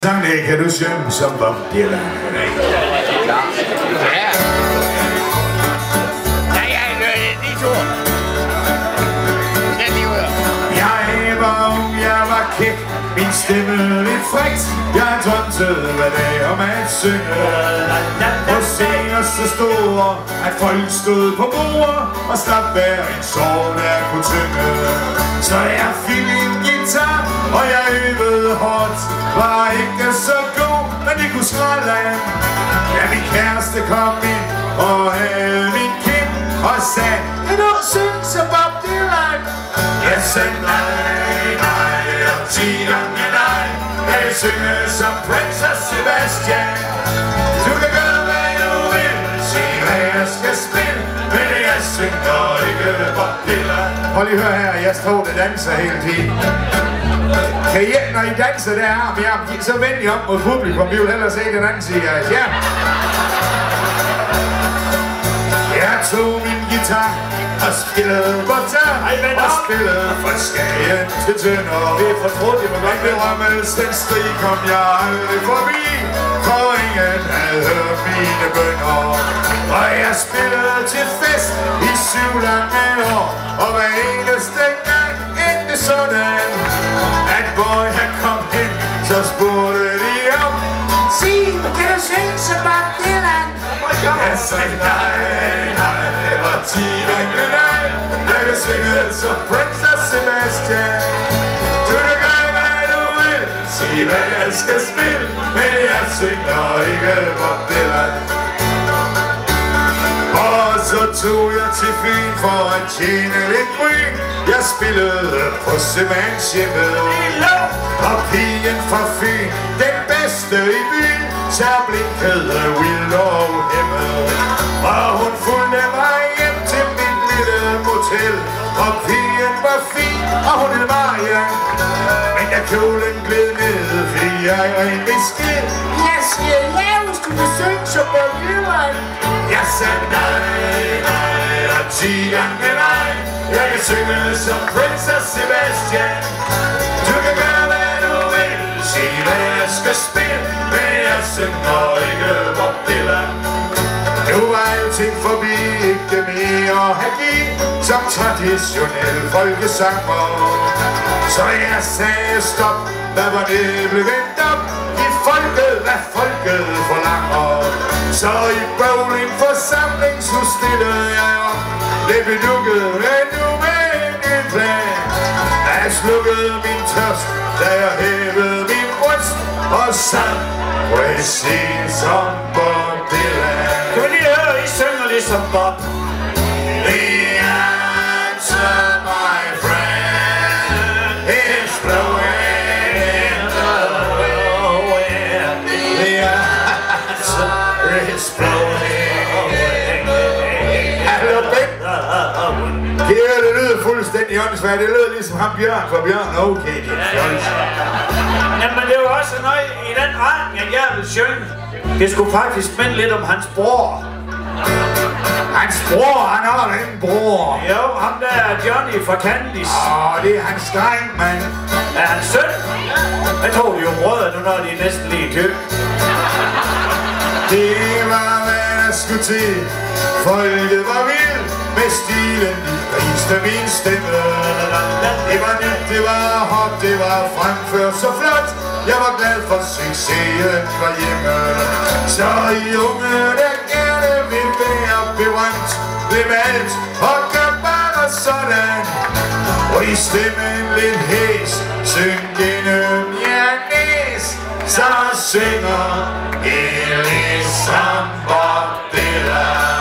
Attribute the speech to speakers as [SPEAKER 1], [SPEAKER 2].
[SPEAKER 1] Sangen kan du synge som Bob Dylan.
[SPEAKER 2] Ja. De to.
[SPEAKER 1] Jeg var ung, jeg var kæk, min stemme lidt frækt. Jeg drømte hver dag om at synge. På scener så store, at folk stod på bord og slap hver en sår, der kunne tynge. Så jeg fik en guitar, og jeg øvede hårdt. Var ikke så god, men det kunne skrælle af. Ja, min kæreste kom ind og havde min kind og sagde, kan du synge som Bob Dylan? Jeg sagde nej, nej, og 10 gange nej. Jeg vil synge som Prinsesse Sebastian. Du kan gøre hvad du vil, se hvad jeg skal spille, men jeg synger ikke Bob Dylan. Prøv lige at høre her, jeg står og danser hele tiden. Kan I, når I danser deroppe, så vend I op mod publikum, vi vil hellere se den anden side af jer. Jeg tog min guitar og spillede guitar og spillede fra Skagen til Tønder. Det er fortrudt, men godt ved Rømmels, den strig kom jeg aldrig forbi, for ingen havde hørt mine bønner. Og jeg spillede til fest i 7 lange år, og hver eneste gang endte sådan, at hvor jeg kom hen, så spurgte de om, sig, kan du synge som Bob Dylan? Jeg sagde nej, nej, det var 10 gange nej. Jeg kan synge som Prinsesse Sebastian. Du kan gøre hvad du vil, sig hvad jeg skal spille, men jeg synger ikke Bob Dylan. Og så tog jeg til Fyn for at tjene lidt gryn. Jeg spillede på Semandshjemmet, og pigen fra Fyn, den bedste i byen, så blinkede vild og uhæmmet. Og hun fulgte mig hjem til mit lille motel, og pigen var fin, og hun hed Marian. Men da kjolen gled ned, fik jeg en besked. Jeg siger ja, hvis du vil synge som Bob Dylan. Jeg sagde nej, nej, og 10 gange nej. Jeg kan synge som Prinsesse Sebastian. Du kan gøre hvad du vil, sig hvad jeg skal spille, men jeg synger ikke Bob Dylan. Nu var alting forbi, ikke mere at have givet som traditionel folkesanger. Så jeg sagde stop, hvad var det blev vendt op i folket, hvad folket forlanger. Så i bowling forsamling så stillede jeg op. Det bedukkede nu med en ny plan. Jeg slukkede min tørst, da jeg hævede min bryst og sang præcis som Bob Dylan.
[SPEAKER 2] Kan vi lige høre, I synger ligesom Bob?
[SPEAKER 1] The answer, my friend, is blowing in the wind. The answer is blowing. Hallo, Ben. Det her, det lyder fuldstændig åndssvagt. Det lyder ligesom ham Bjørn fra Bjørn. Okay, det er fjolds.
[SPEAKER 2] Jamen, det var også noget i den retning, at jeg ville synge. Det skulle faktisk minde lidt om hans bror.
[SPEAKER 1] Hans bror, han har en bror.
[SPEAKER 2] Jo, ham der er Johnny fra Candice.
[SPEAKER 1] Det er hans dreng, mand.
[SPEAKER 2] Er hans søn? Jeg tror, de er jo brødre nu, når de er næsten lige tyk.
[SPEAKER 1] Det var, hvad der skulle til. Folket var vild med stilen, de griste min stemme. Det var nyt, det var hot, det var fremført så flot. Jeg var glad for succesen var hjemme. Så I unge, der gerne vil være berømt, blev alt og gør bare sådan. Og I stemmen lidt hæs, syng gennem jer næs, så synger I ligesom Bob Dylan.